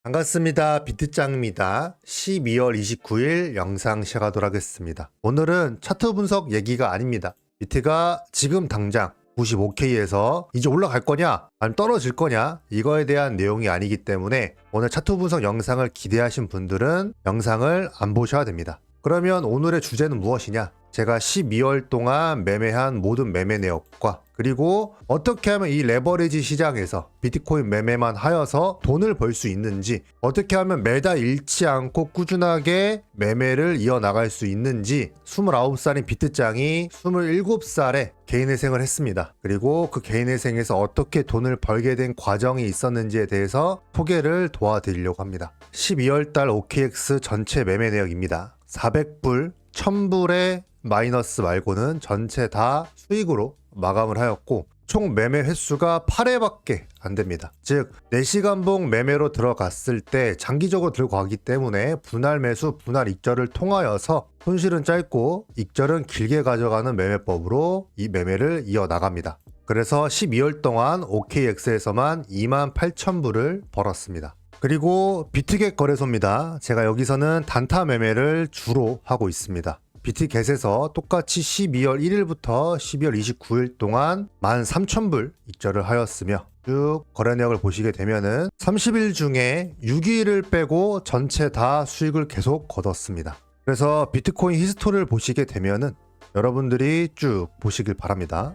반갑습니다. 비트짱입니다. 12월 29일 영상 시작하도록 하겠습니다. 오늘은 차트 분석 얘기가 아닙니다. 비트가 지금 당장 95K에서 이제 올라갈 거냐 아니면 떨어질 거냐 이거에 대한 내용이 아니기 때문에 오늘 차트 분석 영상을 기대하신 분들은 영상을 안 보셔야 됩니다. 그러면 오늘의 주제는 무엇이냐? 제가 12월 동안 매매한 모든 매매 내역과 그리고 어떻게 하면 이 레버리지 시장에서 비트코인 매매만 하여서 돈을 벌 수 있는지, 어떻게 하면 매달 잃지 않고 꾸준하게 매매를 이어나갈 수 있는지 29살인 비트짱이 27살에 개인회생을 했습니다. 그리고 그 개인회생에서 어떻게 돈을 벌게 된 과정이 있었는지에 대해서 소개를 도와드리려고 합니다. 12월달 OKX 전체 매매 내역입니다. 400불, 1000불의 마이너스 말고는 전체 다 수익으로 마감을 하였고 총 매매 횟수가 8회밖에 안 됩니다. 즉 4시간봉 매매로 들어갔을 때 장기적으로 들고 가기 때문에 분할 매수, 분할 익절을 통하여서 손실은 짧고 익절은 길게 가져가는 매매법으로 이 매매를 이어나갑니다. 그래서 12월 동안 OKX에서만 28,000불을 벌었습니다. 그리고 비트겟 거래소입니다. 제가 여기서는 단타 매매를 주로 하고 있습니다. 비트겟에서 똑같이 12월 1일부터 12월 29일 동안 13,000불 익절을 하였으며 쭉 거래 내역을 보시게 되면은 30일 중에 6일을 빼고 전체 다 수익을 계속 거뒀습니다. 그래서 비트코인 히스토리를 보시게 되면은 여러분들이 쭉 보시길 바랍니다.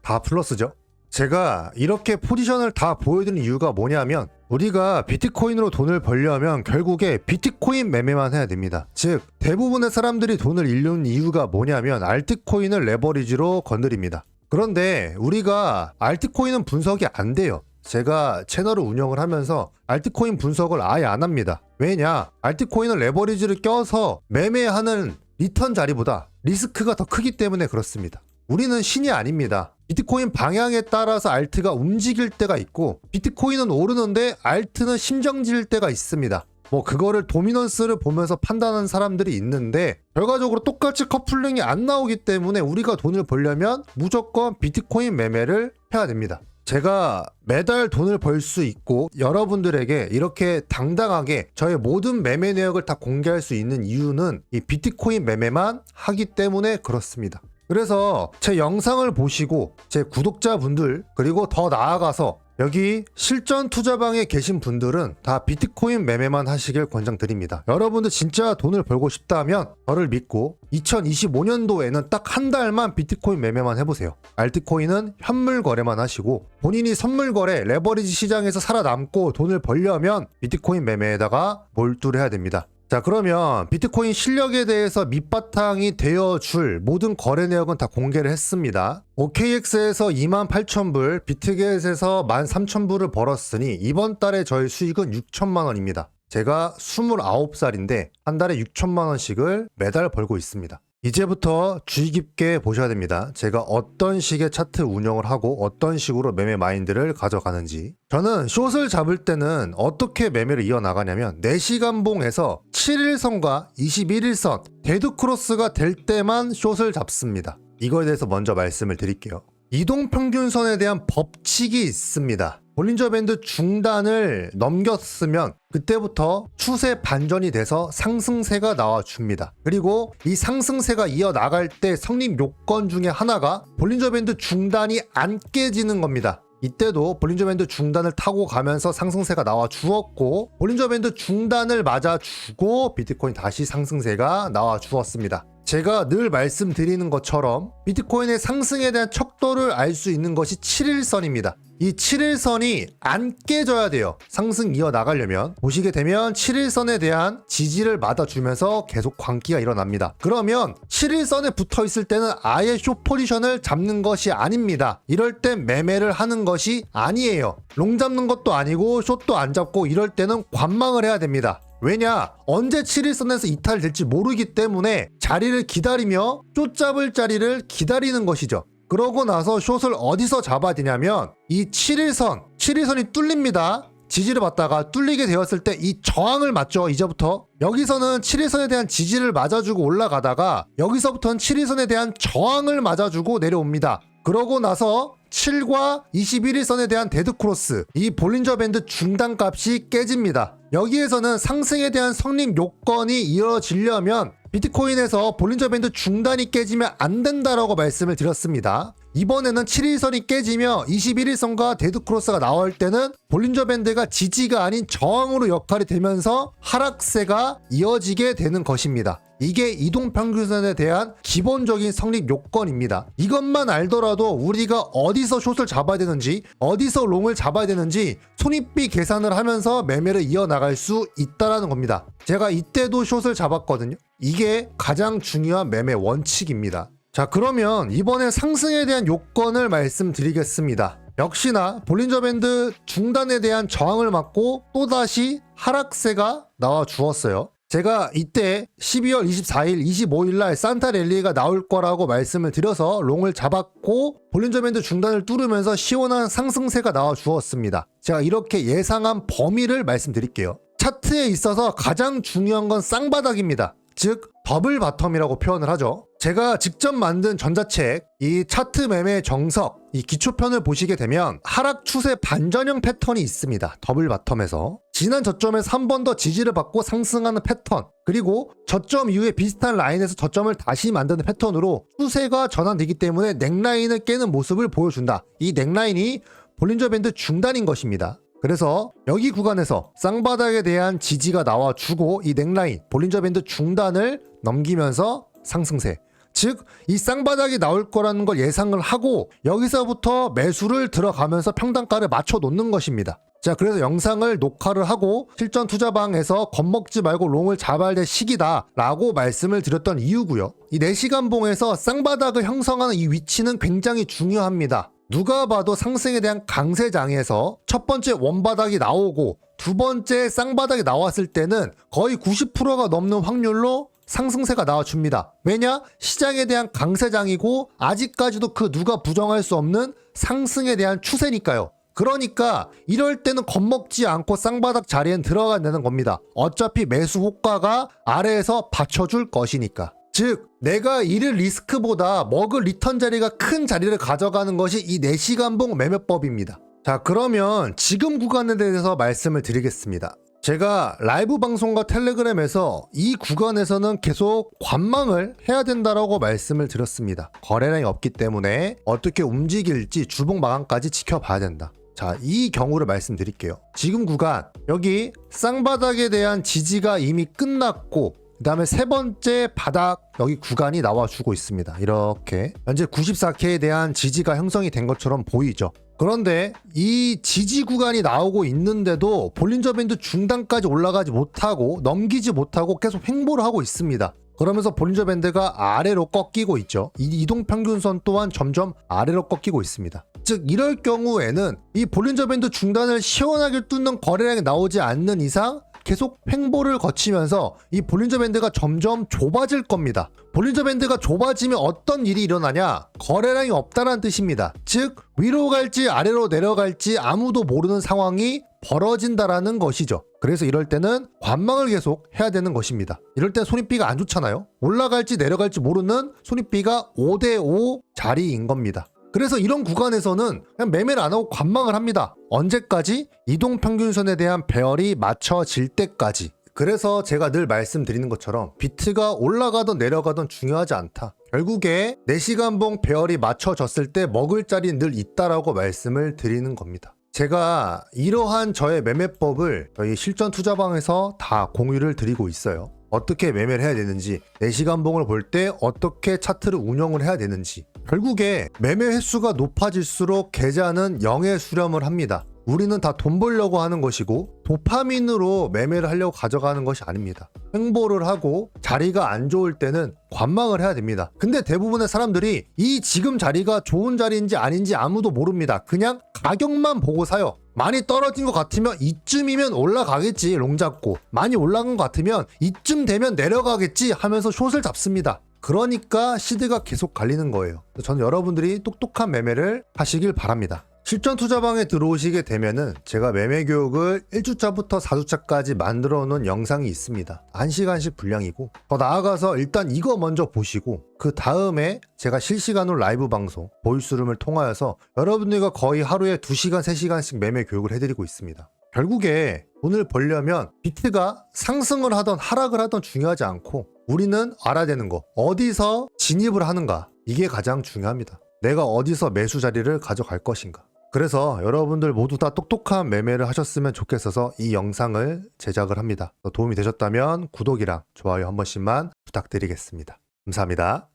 다 플러스죠. 제가 이렇게 포지션을 다 보여드리는 이유가 뭐냐면 우리가 비트코인으로 돈을 벌려면 결국에 비트코인 매매만 해야 됩니다. 즉 대부분의 사람들이 돈을 잃는 이유가 뭐냐면 알트코인을 레버리지로 건드립니다. 그런데 우리가 알트코인은 분석이 안 돼요. 제가 채널을 운영을 하면서 알트코인 분석을 아예 안 합니다. 왜냐? 알트코인은 레버리지를 껴서 매매하는 리턴 자리보다 리스크가 더 크기 때문에 그렇습니다. 우리는 신이 아닙니다. 비트코인 방향에 따라서 알트가 움직일 때가 있고 비트코인은 오르는데 알트는 심정지일 때가 있습니다. 그거를 도미넌스를 보면서 판단하는 사람들이 있는데 결과적으로 똑같이 커플링이 안 나오기 때문에 우리가 돈을 벌려면 무조건 비트코인 매매를 해야 됩니다. 제가 매달 돈을 벌 수 있고 여러분들에게 이렇게 당당하게 저의 모든 매매 내역을 다 공개할 수 있는 이유는 이 비트코인 매매만 하기 때문에 그렇습니다. 그래서 제 영상을 보시고 제 구독자분들 그리고 더 나아가서 여기 실전 투자방에 계신 분들은 다 비트코인 매매만 하시길 권장드립니다. 여러분들 진짜 돈을 벌고 싶다면 저를 믿고 2025년도에는 딱 한 달만 비트코인 매매만 해보세요. 알트코인은 현물 거래만 하시고 본인이 선물 거래, 레버리지 시장에서 살아남고 돈을 벌려면 비트코인 매매에다가 몰두를 해야 됩니다. 자, 그러면 비트코인 실력에 대해서 밑바탕이 되어줄 모든 거래 내역은 다 공개를 했습니다. OKX에서 28,000불, 비트겟에서 13,000불을 벌었으니 이번 달에 저희 수익은 6천만 원입니다. 제가 29살인데 한 달에 6천만 원씩을 매달 벌고 있습니다. 이제부터 주의 깊게 보셔야 됩니다. 제가 어떤 식의 차트 운영을 하고 어떤 식으로 매매 마인드를 가져가는지. 저는 숏을 잡을 때는 어떻게 매매를 이어나가냐면 4시간봉에서 7일선과 21일선 데드크로스가 될 때만 숏을 잡습니다. 이거에 대해서 먼저 말씀을 드릴게요. 이동평균선에 대한 법칙이 있습니다. 볼린저 밴드 중단을 넘겼으면 그때부터 추세 반전이 돼서 상승세가 나와줍니다. 그리고 이 상승세가 이어나갈 때 성립 요건 중에 하나가 볼린저 밴드 중단이 안 깨지는 겁니다. 이때도 볼린저 밴드 중단을 타고 가면서 상승세가 나와 주었고 볼린저 밴드 중단을 맞아주고 비트코인 다시 상승세가 나와 주었습니다. 제가 늘 말씀드리는 것처럼 비트코인의 상승에 대한 척도를 알 수 있는 것이 7일선입니다. 이 7일선이 안 깨져야 돼요. 상승 이어나가려면. 보시게 되면 7일선에 대한 지지를 맞아주면서 계속 광기가 일어납니다. 그러면 7일선에 붙어있을 때는 아예 숏 포지션을 잡는 것이 아닙니다. 이럴 땐 매매를 하는 것이 아니에요. 롱 잡는 것도 아니고 숏도 안 잡고 이럴 때는 관망을 해야 됩니다. 왜냐? 언제 7일선에서 이탈될지 모르기 때문에 자리를 기다리며 숏 잡을 자리를 기다리는 것이죠. 그러고 나서 숏을 어디서 잡아야 되냐면 이 7일선이 뚫립니다. 지지를 받다가 뚫리게 되었을 때 이 저항을 맞죠. 이제부터 여기서는 7일선에 대한 지지를 맞아주고 올라가다가 여기서부터는 7일선에 대한 저항을 맞아주고 내려옵니다. 그러고 나서 7과 21일선에 대한 데드크로스, 이 볼린저 밴드 중단 값이 깨집니다. 여기에서는 상승에 대한 성립 요건이 이어지려면 비트코인에서 볼린저 밴드 중단이 깨지면 안 된다라고 말씀을 드렸습니다. 이번에는 7일선이 깨지며 21일선과 데드크로스가 나올 때는 볼린저 밴드가 지지가 아닌 저항으로 역할이 되면서 하락세가 이어지게 되는 것입니다. 이게 이동평균선에 대한 기본적인 성립 요건입니다. 이것만 알더라도 우리가 어디서 숏을 잡아야 되는지, 어디서 롱을 잡아야 되는지 손익비 계산을 하면서 매매를 이어나갈 수 있다는 겁니다. 제가 이때도 숏을 잡았거든요. 이게 가장 중요한 매매 원칙입니다. 자, 그러면 이번에 상승에 대한 요건을 말씀드리겠습니다. 역시나 볼린저 밴드 중단에 대한 저항을 맞고 또다시 하락세가 나와 주었어요. 제가 이때 12월 24일, 25일 날 산타 랠리가 나올 거라고 말씀을 드려서 롱을 잡았고 볼린저 밴드 중단을 뚫으면서 시원한 상승세가 나와 주었습니다. 제가 이렇게 예상한 범위를 말씀드릴게요. 차트에 있어서 가장 중요한 건 쌍바닥입니다. 즉 더블 바텀이라고 표현을 하죠. 제가 직접 만든 전자책 이 차트 매매 정석 이 기초편을 보시게 되면 하락 추세 반전형 패턴이 있습니다. 더블 바텀에서 지난 저점에서 한 번 더 지지를 받고 상승하는 패턴, 그리고 저점 이후에 비슷한 라인에서 저점을 다시 만드는 패턴으로 추세가 전환되기 때문에 넥라인을 깨는 모습을 보여준다. 이 넥라인이 볼린저 밴드 중단인 것입니다. 그래서 여기 구간에서 쌍바닥에 대한 지지가 나와주고 이 넥라인 볼린저 밴드 중단을 넘기면서 상승세, 즉 이 쌍바닥이 나올 거라는 걸 예상을 하고 여기서부터 매수를 들어가면서 평단가를 맞춰 놓는 것입니다. 자, 그래서 영상을 녹화를 하고 실전 투자방에서 겁먹지 말고 롱을 잡아야 될 시기다 라고 말씀을 드렸던 이유고요. 이 4시간 봉에서 쌍바닥을 형성하는 이 위치는 굉장히 중요합니다. 누가 봐도 상승에 대한 강세장에서 첫 번째 원바닥이 나오고 두 번째 쌍바닥이 나왔을 때는 거의 90%가 넘는 확률로 상승세가 나와줍니다. 왜냐? 시장에 대한 강세장이고 아직까지도 그 누가 부정할 수 없는 상승에 대한 추세니까요. 그러니까 이럴 때는 겁먹지 않고 쌍바닥 자리엔 들어가야 되는 겁니다. 어차피 매수 호가가 아래에서 받쳐줄 것이니까. 즉 내가 이를 리스크보다 먹을 리턴 자리가 큰 자리를 가져가는 것이 이 4시간 봉 매매법입니다. 자, 그러면 지금 구간에 대해서 말씀을 드리겠습니다. 제가 라이브 방송과 텔레그램에서 이 구간에서는 계속 관망을 해야 된다라고 말씀을 드렸습니다. 거래량이 없기 때문에 어떻게 움직일지 주봉 마감까지 지켜봐야 된다. 자, 이 경우를 말씀드릴게요. 지금 구간 여기 쌍바닥에 대한 지지가 이미 끝났고 그 다음에 세 번째 바닥 여기 구간이 나와주고 있습니다. 이렇게 현재 94K에 대한 지지가 형성이 된 것처럼 보이죠. 그런데 이 지지 구간이 나오고 있는데도 볼린저 밴드 중단까지 올라가지 못하고 넘기지 못하고 계속 횡보를 하고 있습니다. 그러면서 볼린저 밴드가 아래로 꺾이고 있죠. 이 이동평균선 또한 점점 아래로 꺾이고 있습니다. 즉 이럴 경우에는 이 볼린저 밴드 중단을 시원하게 뚫는 거래량이 나오지 않는 이상 계속 횡보를 거치면서 이 볼린저 밴드가 점점 좁아질 겁니다. 볼린저 밴드가 좁아지면 어떤 일이 일어나냐? 거래량이 없다는 뜻입니다. 즉 위로 갈지 아래로 내려갈지 아무도 모르는 상황이 벌어진다라는 것이죠. 그래서 이럴 때는 관망을 계속 해야 되는 것입니다. 이럴 때 손익비가 안 좋잖아요. 올라갈지 내려갈지 모르는 손익비가 5대5 자리인 겁니다. 그래서 이런 구간에서는 그냥 매매를 안 하고 관망을 합니다. 언제까지? 이동평균선에 대한 배열이 맞춰질 때까지. 그래서 제가 늘 말씀드리는 것처럼 비트가 올라가든 내려가든 중요하지 않다. 결국에 4시간 봉 배열이 맞춰졌을 때 먹을 자리는 늘 있다라고 말씀을 드리는 겁니다. 제가 이러한 저의 매매법을 저희 실전 투자방에서 다 공유를 드리고 있어요. 어떻게 매매를 해야 되는지, 4시간 봉을 볼 때 어떻게 차트를 운영을 해야 되는지. 결국에 매매 횟수가 높아질수록 계좌는 영에 수렴을 합니다. 우리는 다 돈 벌려고 하는 것이고 도파민으로 매매를 하려고 가져가는 것이 아닙니다. 횡보를 하고 자리가 안 좋을 때는 관망을 해야 됩니다. 근데 대부분의 사람들이 이 지금 자리가 좋은 자리인지 아닌지 아무도 모릅니다. 그냥 가격만 보고 사요. 많이 떨어진 것 같으면 이쯤이면 올라가겠지 롱 잡고, 많이 올라간 것 같으면 이쯤 되면 내려가겠지 하면서 숏을 잡습니다. 그러니까 시드가 계속 갈리는 거예요. 저는 여러분들이 똑똑한 매매를 하시길 바랍니다. 실전 투자방에 들어오시게 되면은 제가 매매 교육을 1주차부터 4주차까지 만들어 놓은 영상이 있습니다. 1시간씩 분량이고, 더 나아가서 일단 이거 먼저 보시고 그 다음에 제가 실시간으로 라이브 방송 보이스룸을 통하여서 여러분들과 거의 하루에 2시간 3시간씩 매매 교육을 해드리고 있습니다. 결국에 돈을 벌려면 비트가 상승을 하던 하락을 하던 중요하지 않고, 우리는 알아야 되는 거, 어디서 진입을 하는가, 이게 가장 중요합니다. 내가 어디서 매수 자리를 가져갈 것인가. 그래서 여러분들 모두 다 똑똑한 매매를 하셨으면 좋겠어서 이 영상을 제작을 합니다. 도움이 되셨다면 구독이랑 좋아요 한 번씩만 부탁드리겠습니다. 감사합니다.